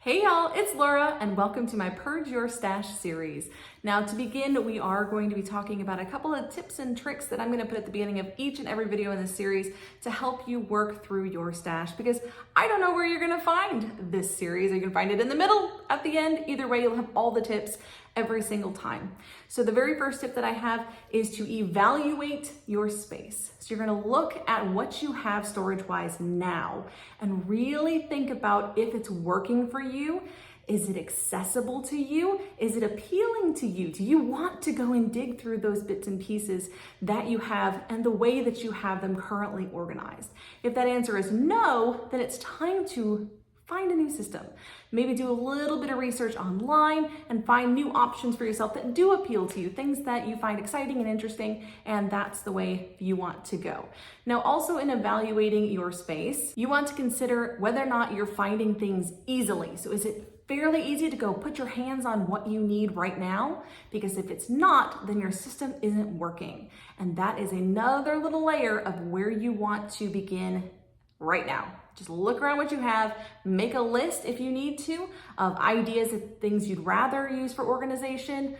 Hey y'all, it's Laura and welcome to my Purge Your Stash series. Now to begin, we are going to be talking about a couple of tips and tricks that I'm going to put at the beginning of each and every video in this series to help you work through your stash, because I don't know where you're going to find this series. Are you going to find it in the middle, at the end? Either way, you'll have all the tips every single time. So the very first tip that I have is to evaluate your space. So you're going to look at what you have storage-wise now and really think about if it's working for you. Is it accessible to you? Is it appealing to you? Do you want to go and dig through those bits and pieces that you have and the way that you have them currently organized? If that answer is no, then it's time to find a new system. Maybe do a little bit of research online and find new options for yourself that do appeal to you, things that you find exciting and interesting, and that's the way you want to go. Now, also in evaluating your space, you want to consider whether or not you're finding things easily. So is it fairly easy to go put your hands on what you need right now? Because if it's not, then your system isn't working. And that is another little layer of where you want to begin right now. Just look around what you have, make a list if you need to of ideas of things you'd rather use for organization.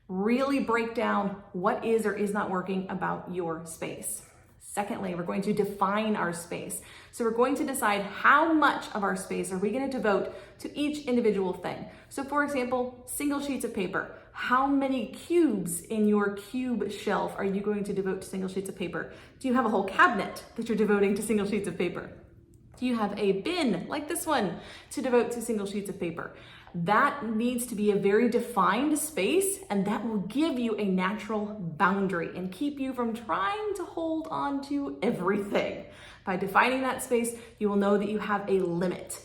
Really break down what is or is not working about your space. Secondly, we're going to define our space. So we're going to decide how much of our space are we going to devote to each individual thing. So for example, single sheets of paper. How many cubes in your cube shelf are you going to devote to single sheets of paper? Do you have a whole cabinet that you're devoting to single sheets of paper? Do you have a bin like this one to devote to single sheets of paper? That needs to be a very defined space, and that will give you a natural boundary and keep you from trying to hold on to everything. By defining that space, you will know that you have a limit.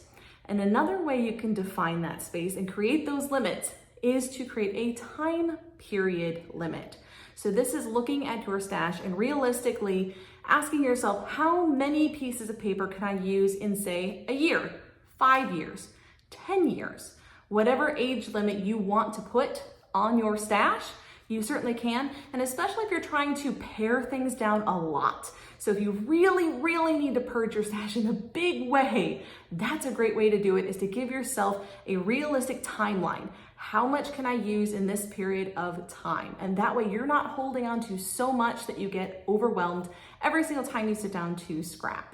And another way you can define that space and create those limits is to create a time period limit. So this is looking at your stash and realistically asking yourself, how many pieces of paper can I use in, say, a year, 5 years, 10 years? Whatever age limit you want to put on your stash, you certainly can. And especially if you're trying to pare things down a lot. So if you really need to purge your stash in a big way, that's a great way to do it, is to give yourself a realistic timeline. How much can I use in this period of time? And that way you're not holding on to so much that you get overwhelmed every single time you sit down to scrap.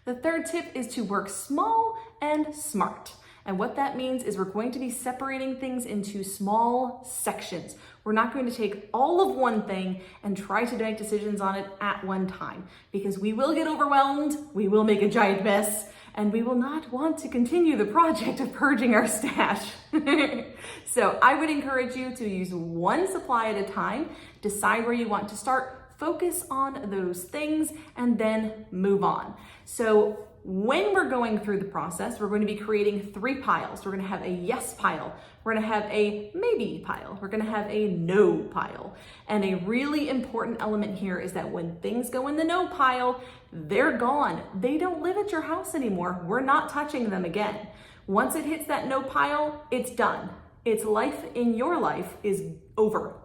The third tip is to work small and smart. And what that means is we're going to be separating things into small sections. We're not going to take all of one thing and try to make decisions on it at one time, because we will get overwhelmed, we will make a giant mess, and we will not want to continue the project of purging our stash. So I would encourage you to use one supply at a time, decide where you want to start, focus on those things, and then move on. So when we're going through the process, we're going to be creating 3 piles. We're going to have a yes pile. We're going to have a maybe pile. We're going to have a no pile. And a really important element here is that when things go in the no pile, they're gone. They don't live at your house anymore. We're not touching them again. Once it hits that no pile, it's done. Its life in your life is over.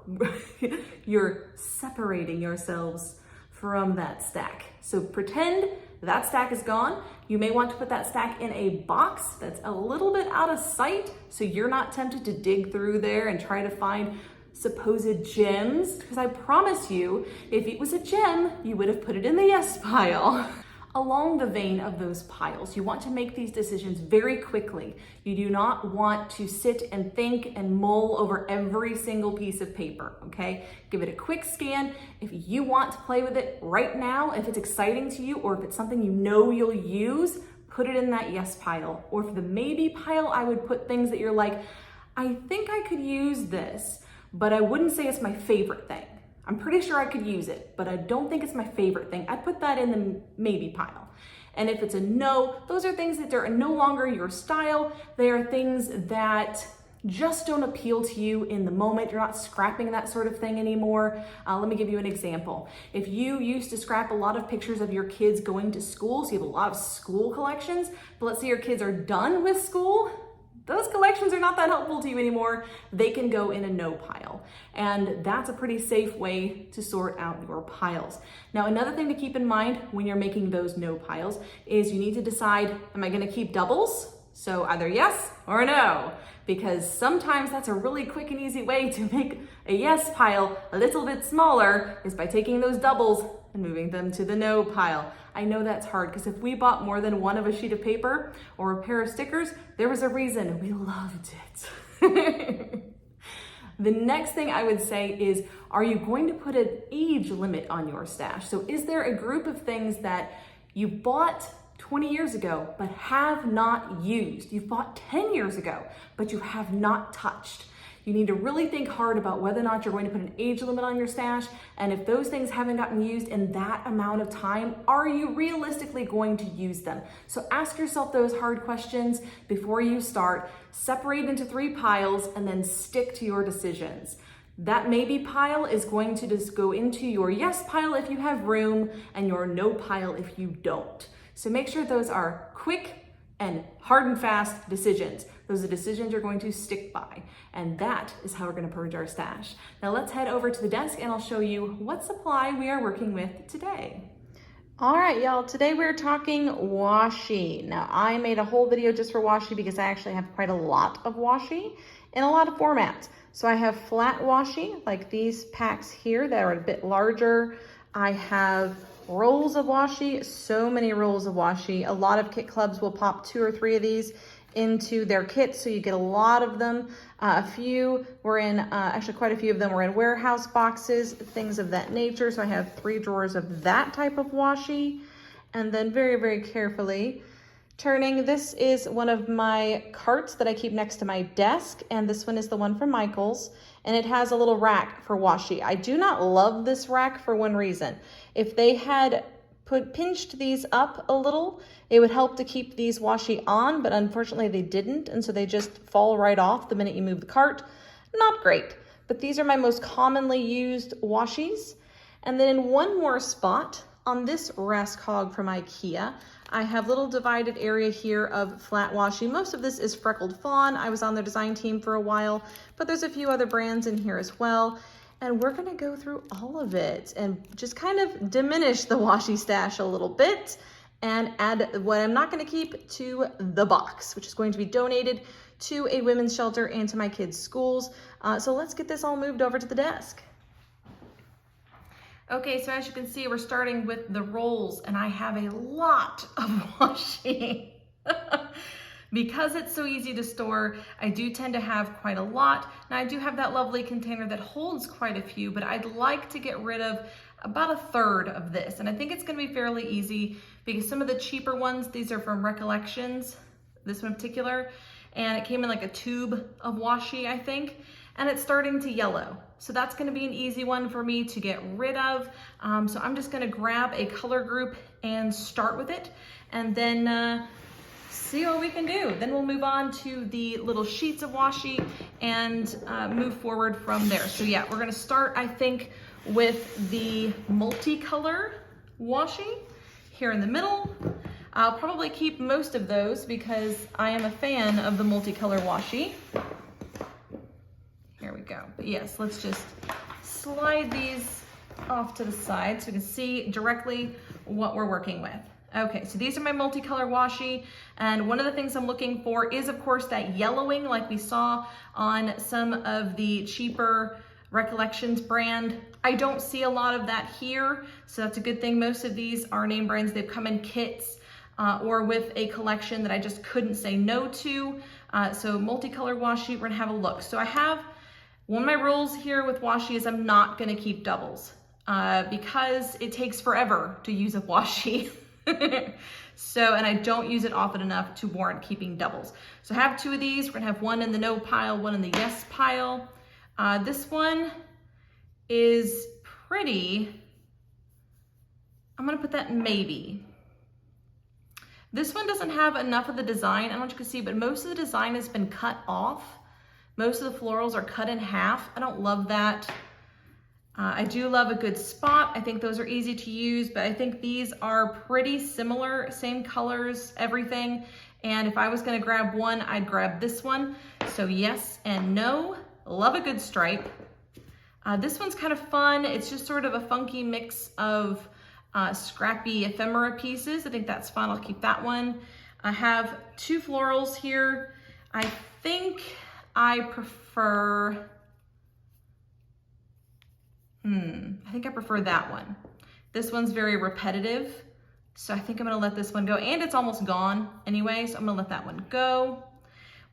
You're separating yourselves from that stack. So pretend that stack is gone. You may want to put that stack in a box that's a little bit out of sight so you're not tempted to dig through there and try to find supposed gems, because I promise you, if it was a gem, you would have put it in the yes pile. Along the vein of those piles, you want to make these decisions very quickly. You do not want to sit and think and mull over every single piece of paper, okay? Give it a quick scan. If you want to play with it right now, if it's exciting to you, or if it's something you know you'll use, put it in that yes pile. Or for the maybe pile, I would put things that you're like, I think I could use this, but I wouldn't say it's my favorite thing. I'm pretty sure I could use it, but I don't think it's my favorite thing. I'd put that in the maybe pile. And if it's a no, those are things that are no longer your style. They are things that just don't appeal to you in the moment. You're not scrapping that sort of thing anymore. Let me give you an example. If you used to scrap a lot of pictures of your kids going to school, so you have a lot of school collections, but let's say your kids are done with school, those collections are not that helpful to you anymore. They can go in a no pile. And that's a pretty safe way to sort out your piles. Now, another thing to keep in mind when you're making those no piles is you need to decide, am I gonna keep doubles So either yes or no, because sometimes that's a really quick and easy way to make a yes pile a little bit smaller is by taking those doubles and moving them to the no pile. I know that's hard because if we bought more than one of a sheet of paper or a pair of stickers, there was a reason. We loved it. The next thing I would say is, are you going to put an age limit on your stash? So is there a group of things that you bought 20 years ago but have not used? You've bought 10 years ago, but you have not touched. You need to really think hard about whether or not you're going to put an age limit on your stash, and if those things haven't gotten used in that amount of time, are you realistically going to use them? So ask yourself those hard questions before you start. Separate into 3 piles and then stick to your decisions. That maybe pile is going to just go into your yes pile if you have room and your no pile if you don't. So make sure those are quick and hard and fast decisions. Those are decisions you're going to stick by. And that is how we're going to purge our stash. Now let's head over to the desk and I'll show you what supply we are working with today. All right, y'all, today we're talking washi. Now I made a whole video just for washi because I actually have quite a lot of washi in a lot of formats. So I have flat washi, like these packs here that are a bit larger. I have rolls of washi, so many rolls of washi. A lot of kit clubs will pop 2 or 3 of these into their kits, so you get a lot of them. A few were in, actually quite a few of them were in warehouse boxes, things of that nature. So I have 3 drawers of that type of washi. And then very, very carefully turning, this is one of my carts that I keep next to my desk, and this one is the one from Michael's, and it has a little rack for washi. I do not love this rack for one reason. If they had pinched these up a little, it would help to keep these washi on, but unfortunately they didn't, and so they just fall right off the minute you move the cart. Not great, but these are my most commonly used washis. And then in one more spot, on this Rask Hog from IKEA, I have little divided area here of flat washi. Most of this is Freckled Fawn. I was on their design team for a while, but there's a few other brands in here as well. And we're gonna go through all of it and just kind of diminish the washi stash a little bit and add what I'm not gonna keep to the box, which is going to be donated to a women's shelter and to my kids' schools. So let's get this all moved over to the desk. Okay, so as you can see, we're starting with the rolls, and I have a lot of washi. Because it's so easy to store, I do tend to have quite a lot. Now I do have that lovely container that holds quite a few, but I'd like to get rid of about 1/3 of this. And I think it's gonna be fairly easy because some of the cheaper ones, these are from Recollections, this one in particular, and it came in like a tube of washi, I think, and it's starting to yellow. So that's gonna be an easy one for me to get rid of. So I'm just gonna grab a color group and start with it, and then see what we can do. Then we'll move on to the little sheets of washi and move forward from there. So yeah, we're gonna start, I think, with the multicolor washi here in the middle. I'll probably keep most of those because I am a fan of the multicolor washi. Here we go. But yes, let's just slide these off to the side so we can see directly what we're working with. Okay, so these are my multicolor washi, and one of the things I'm looking for is, of course, that yellowing like we saw on some of the cheaper Recollections brand. I don't see a lot of that here, so that's a good thing. Most of these are name brands. They've come in kits or with a collection that I just couldn't say no to. So multicolor washi, we're gonna have a look. So I have, one of my rules here with washi is I'm not gonna keep doubles because it takes forever to use a washi. So, and I don't use it often enough to warrant keeping doubles. So I have 2 of these. We're gonna have one in the no pile, one in the yes pile. This one is pretty, I'm gonna put that in maybe. This one doesn't have enough of the design, I don't know if you can see, but most of the design has been cut off. Most of the florals are cut in half. I don't love that. I do love a good spot. I think those are easy to use, but I think these are pretty similar, same colors, everything. And if I was gonna grab one, I'd grab this one. So yes and no, love a good stripe. This one's kind of fun. It's just sort of a funky mix of scrappy ephemera pieces. I think that's fun, I'll keep that one. I have 2 florals here. I think I prefer, I think I prefer that one. This one's very repetitive, so I think I'm gonna let this one go, and it's almost gone anyway, so I'm gonna let that one go.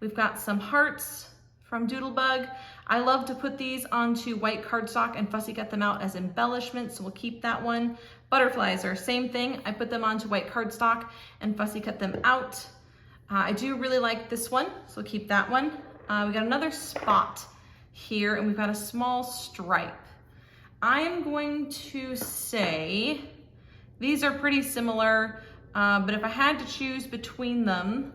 We've got some hearts from Doodlebug. I love to put these onto white cardstock and fussy cut them out as embellishments, so we'll keep that one. Butterflies are same thing. I put them onto white cardstock and fussy cut them out. I do really like this one, so we'll keep that one. We got another spot here, and we've got a small stripe. I'm going to say these are pretty similar, but if I had to choose between them,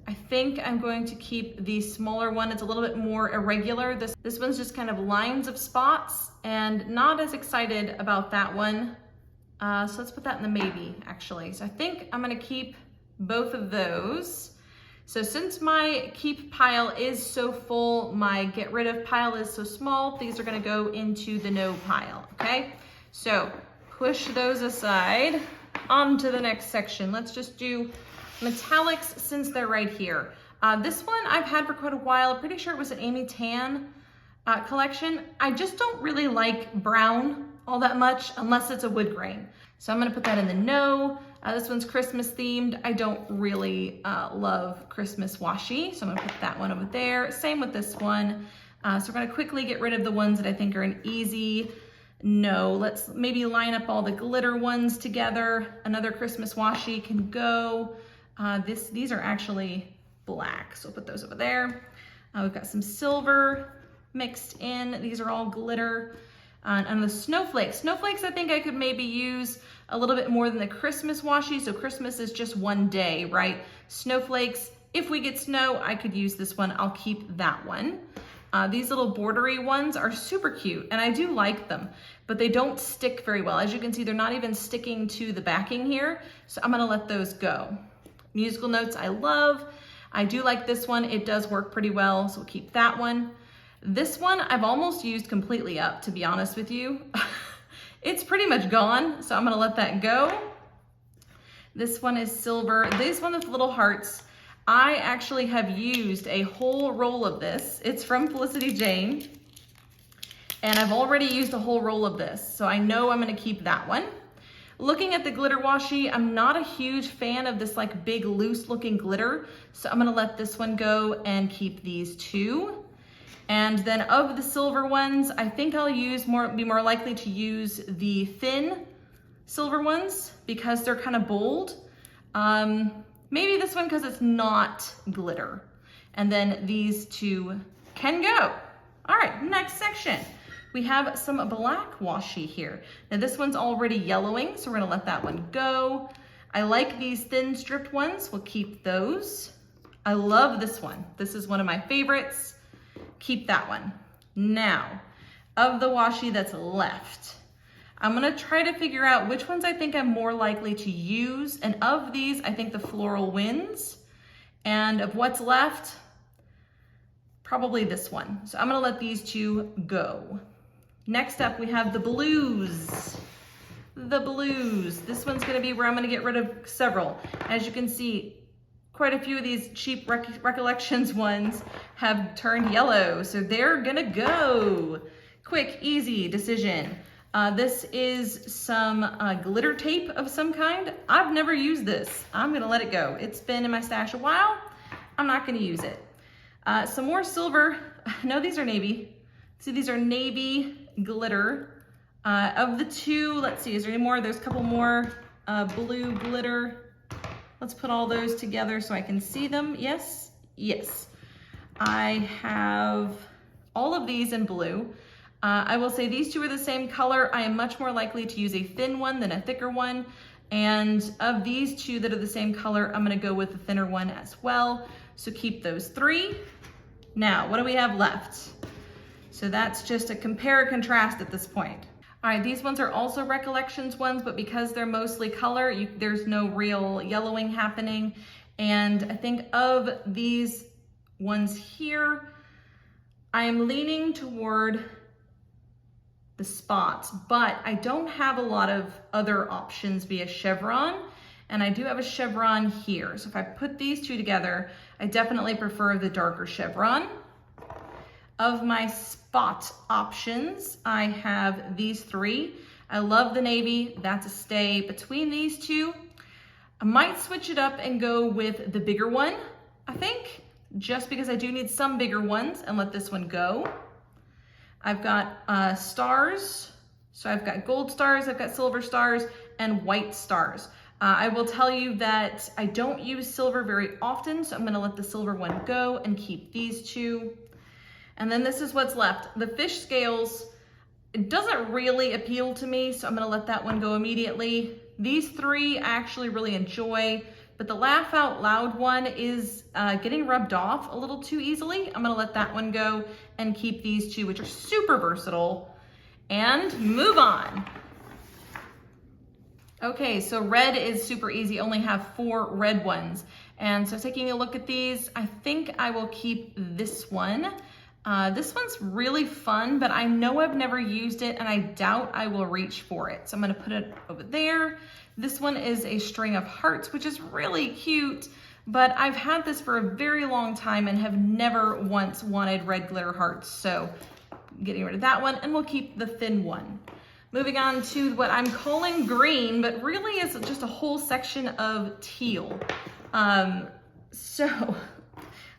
I think I'm going to keep the smaller one. It's a little bit more irregular. This one's just kind of lines of spots, and not as excited about that one. So let's put that in the maybe, actually. So I think I'm gonna keep both of those. So since my keep pile is so full, my get rid of pile is so small, these are gonna go into the no pile, okay? So push those aside. On to the next section. Let's just do metallics since they're right here. This one I've had for quite a while. I'm pretty sure it was an Amy Tan collection. I just don't really like brown all that much unless it's a wood grain. So I'm gonna put that in the no. This one's Christmas themed. I don't really love Christmas washi, so I'm gonna put that one over there. Same with this one. So we're gonna quickly get rid of the ones that I think are an easy no. Let's maybe line up all the glitter ones together. Another Christmas washi can go. These are actually black, so we'll put those over there. We've got some silver mixed in. These are all glitter. And the snowflakes. Snowflakes I think I could maybe use a little bit more than the Christmas washi. So Christmas is just one day, right? Snowflakes, if we get snow, I could use this one. I'll keep that one. These little bordery ones are super cute, and I do like them, but they don't stick very well. As you can see, they're not even sticking to the backing here, so I'm gonna let those go. Musical notes I love. I do like this one. It does work pretty well, so we'll keep that one. This one I've almost used completely up, to be honest with you. It's pretty much gone, so I'm gonna let that go. This one is silver. This one with little hearts. I actually have used a whole roll of this. It's from Felicity Jane, and I've already used a whole roll of this, so I know I'm gonna keep that one. Looking at the glitter washi, I'm not a huge fan of this like big loose looking glitter, so I'm gonna let this one go and keep these 2. And then of the silver ones, I think I'll be more likely to use the thin silver ones because they're kind of bold. Maybe this one because it's not glitter. And then these 2 can go. All right, next section. We have some black washi here. Now this one's already yellowing, so we're gonna let that one go. I like these thin stripped ones, we'll keep those. I love this one. This is one of my favorites. Keep that one. Now, of the washi that's left, I'm gonna try to figure out which ones I think I'm more likely to use. And of these, I think the floral wins. And of what's left, probably this one. So I'm gonna let these 2 go. Next up, we have the blues. The blues. This one's gonna be where I'm gonna get rid of several. As you can see, quite a few of these cheap Recollections ones have turned yellow, so they're gonna go. Quick, easy decision. This is some glitter tape of some kind. I've never used this. I'm gonna let it go. It's been in my stash a while. I'm not gonna use it. Some more silver. No, these are navy. See, these are navy glitter. Of the 2, let's see, is there any more? There's a couple more blue glitter. Let's put all those together so I can see them. Yes, yes. I have all of these in blue. I will say these 2 are the same color. I am much more likely to use a thin one than a thicker one. And of these 2 that are the same color, I'm gonna go with the thinner one as well. So keep those 3. Now, what do we have left? So that's just a compare and contrast at this point. All right, these ones are also Recollections ones, but because they're mostly color, there's no real yellowing happening. And I think of these ones here, I am leaning toward the spots, but I don't have a lot of other options via chevron. and I do have a chevron here. So if I put these two together, I definitely prefer the darker chevron. Of my spot options, I have these three. I love the navy, that's a stay. Between these two, I might switch it up and go with the bigger one, I think, just because I do need some bigger ones, and let this one go. I've got stars, so I've got gold stars, I've got silver stars, and white stars. I will tell you that I don't use silver very often, so I'm gonna let the silver one go and keep these two. And then this is what's left. The fish scales, it doesn't really appeal to me, so I'm gonna let that one go immediately. These three I actually really enjoy, but the laugh out loud one is getting rubbed off a little too easily. I'm gonna let that one go and keep these two, which are super versatile, and move on. Okay, so red is super easy, only have 4 red ones. And so taking a look at these, I think I will keep this one. This one's really fun, but I know I've never used it and I doubt I will reach for it. So I'm gonna put it over there. This one is a string of hearts, which is really cute, but I've had this for a very long time and have never once wanted red glitter hearts. So getting rid of that one, and we'll keep the thin one. Moving on to what I'm calling green, but really is just a whole section of teal. So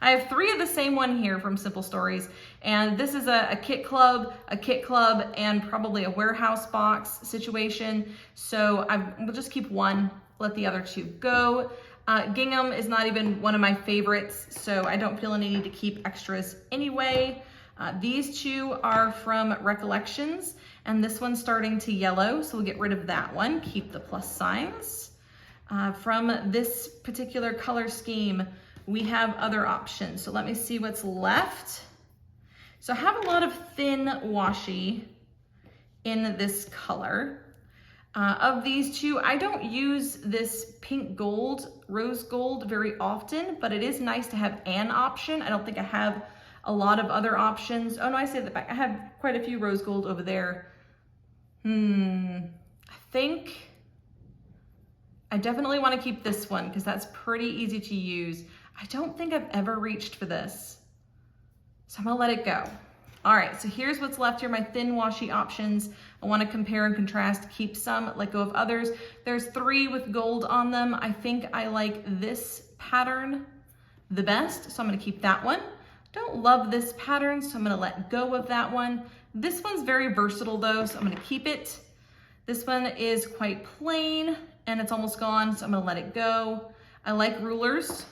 I have 3 of the same one here from Simple Stories, and this is a kit club, and probably a warehouse box situation. So we'll just keep one, let the other 2 go. Gingham is not even one of my favorites, so I don't feel any need to keep extras anyway. These 2 are from Recollections, and this one's starting to yellow, so we'll get rid of that one, keep the plus signs. From this particular color scheme, we have other options. So let me see what's left. So I have a lot of thin washi in this color. Of these 2, I don't use this pink gold, rose gold very often, but it is nice to have an option. I don't think I have a lot of other options. Oh no, I say that back. I have quite a few rose gold over there. I think I definitely want to keep this one because that's pretty easy to use. I don't think I've ever reached for this, so I'm gonna let it go. All right, so here's what's left here, my thin washi options. I wanna compare and contrast, keep some, let go of others. There's 3 with gold on them. I think I like this pattern the best, so I'm gonna keep that one. Don't love this pattern, so I'm gonna let go of that one. This one's very versatile though, so I'm gonna keep it. This one is quite plain and it's almost gone, so I'm gonna let it go. I like rulers.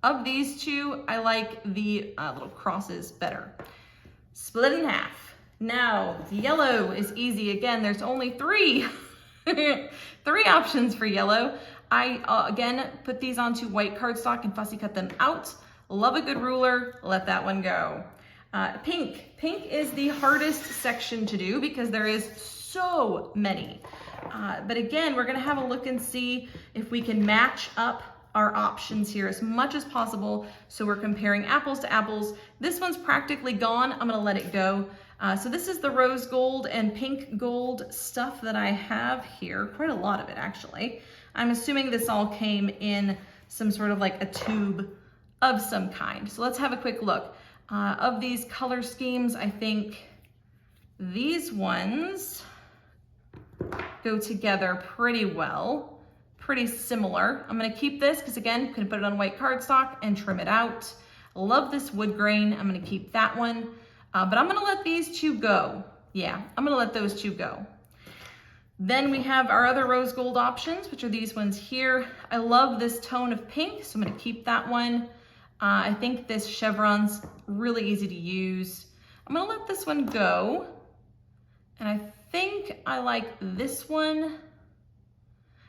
Of these 2, I like the little crosses better. Split in half. Now, yellow is easy. Again, there's only 3, 3 options for yellow. I, again, put these onto white cardstock and fussy cut them out. Love a good ruler, let that one go. Pink. Pink is the hardest section to do because there is so many. But again, we're gonna have a look and see if we can match up our options here as much as possible. So we're comparing apples to apples. This one's practically gone. I'm gonna let it go. So this is the rose gold and pink gold stuff that I have here. Quite a lot of it actually. I'm assuming this all came in some sort of like a tube of some kind. So let's have a quick look. Of these color schemes, I think these ones go together pretty well. Pretty similar. I'm gonna keep this because again, you can put it on white cardstock and trim it out. Love this wood grain. I'm gonna keep that one, but I'm gonna let these 2 go. Yeah, I'm gonna let those 2 go. Then we have our other rose gold options, which are these ones here. I love this tone of pink, so I'm gonna keep that one. I think this chevron's really easy to use. I'm gonna let this one go. And I think I like this one.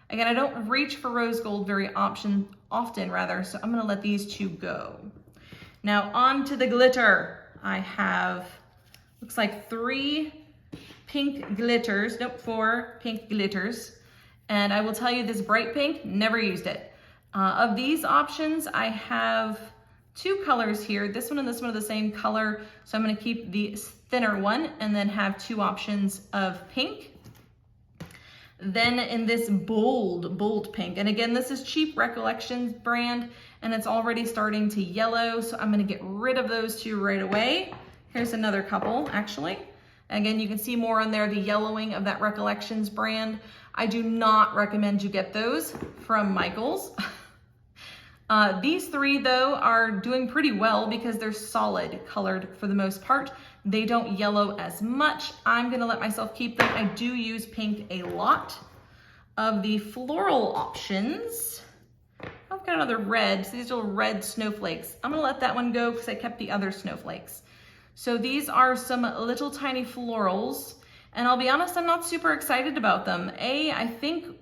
Again, I don't reach for rose gold very often, so I'm gonna let these 2 go. Now on to the glitter. I have, looks like 3 pink glitters, nope, 4 pink glitters. And I will tell you this bright pink, never used it. Of these options, I have 2 colors here. This one and this one are the same color, so I'm gonna keep the thinner one and then have 2 options of pink. Then in this bold pink. And again, this is cheap Recollections brand, and it's already starting to yellow. So I'm gonna get rid of those two right away. Here's another couple, actually. Again, you can see more on there, the yellowing of that Recollections brand. I do not recommend you get those from Michaels. These three though are doing pretty well because they're solid colored for the most part. They don't yellow as much. I'm gonna let myself keep them. I do use pink a lot. Of the floral options, I've got another red. So these are red snowflakes. I'm gonna let that one go because I kept the other snowflakes. So these are some little tiny florals, and I'll be honest, I'm not super excited about them. I think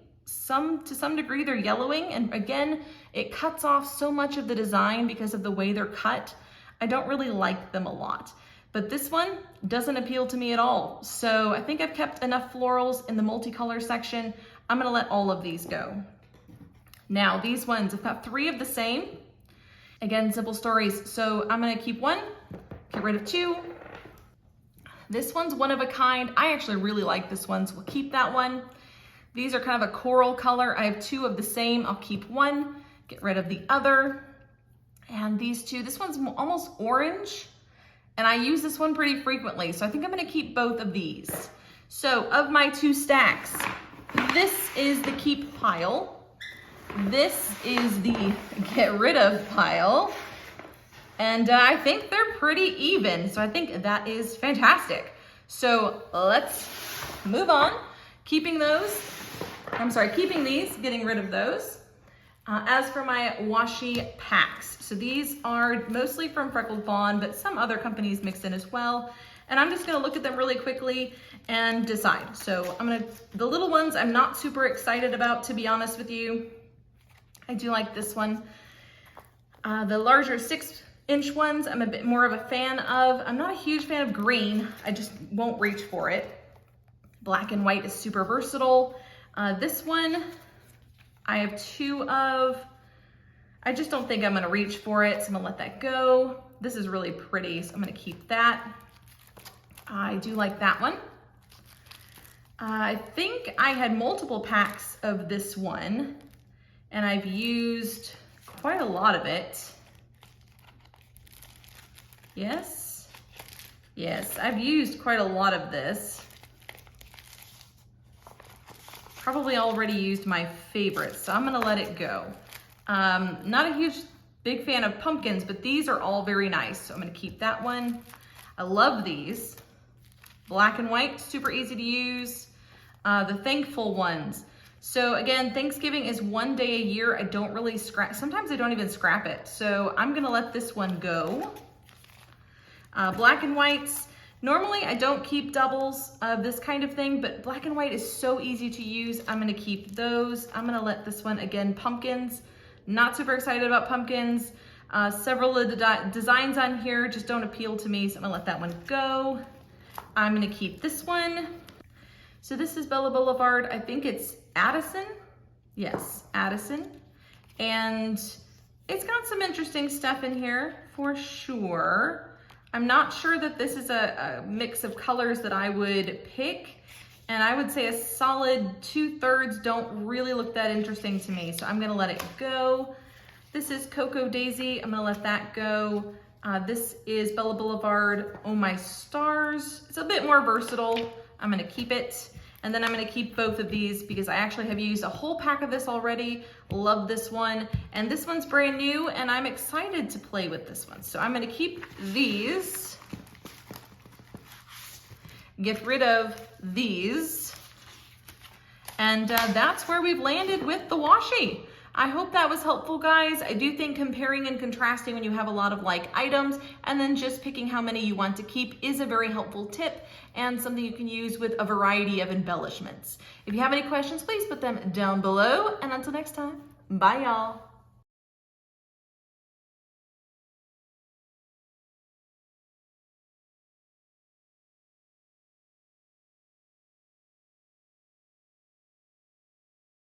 to some degree they're yellowing, and again, it cuts off so much of the design because of the way they're cut. I don't really like them a lot, but this one doesn't appeal to me at all. So I think I've kept enough florals in the multicolor section. I'm gonna let all of these go. Now these ones, I've got three of the same. Again, simple stories. So I'm gonna keep one, get rid of two. This one's one of a kind. I actually really like this one, so we'll keep that one. These are kind of a coral color. I have two of the same. I'll keep one, get rid of the other. And these two, this one's almost orange, and I use this one pretty frequently, so I think I'm gonna keep both of these. So of my two stacks, this is the keep pile. This is the get rid of pile. And I think they're pretty even, so I think that is fantastic. So let's move on. Keeping these, getting rid of those. As for my Washi Packs, so these are mostly from Freckled Fawn, but some other companies mixed in as well. And I'm just gonna look at them really quickly and decide. So the little ones I'm not super excited about, to be honest with you. I do like this one. The larger 6-inch ones, I'm a bit more of a fan of. I'm not a huge fan of green. I just won't reach for it. Black and white is super versatile. This one, I have two of. I just don't think I'm gonna reach for it, so I'm gonna let that go. This is really pretty, so I'm gonna keep that. I do like that one. I think I had multiple packs of this one, and I've used quite a lot of it. Yes, I've used quite a lot of this. Probably already used my favorites, so I'm gonna let it go. Not a big fan of pumpkins, but these are all very nice, so I'm gonna keep that one. I love these. Black and white, super easy to use. The thankful ones. So again, Thanksgiving is one day a year. I don't really sometimes I don't even scrap it. So I'm gonna let this one go. Black and whites. Normally I don't keep doubles of this kind of thing, but black and white is so easy to use. I'm gonna keep those. I'm gonna let this one, again, pumpkins. Not super excited about pumpkins. Several of the designs on here just don't appeal to me, so I'm gonna let that one go. I'm gonna keep this one. So this is Bella Boulevard. I think it's Addison. Yes, Addison. And it's got some interesting stuff in here for sure. I'm not sure that this is a mix of colors that I would pick. And I would say a solid 2/3 don't really look that interesting to me. So I'm gonna let it go. This is Cocoa Daisy. I'm gonna let that go. This is Bella Boulevard, Oh My Stars. It's a bit more versatile. I'm gonna keep it. And then I'm gonna keep both of these because I actually have used a whole pack of this already. Love this one. And this one's brand new and I'm excited to play with this one. So I'm gonna keep these. Get rid of these. And that's where we've landed with the washi. I hope that was helpful, guys. I do think comparing and contrasting when you have a lot of like items and then just picking how many you want to keep is a very helpful tip and something you can use with a variety of embellishments. If you have any questions, please put them down below. And until next time, bye y'all.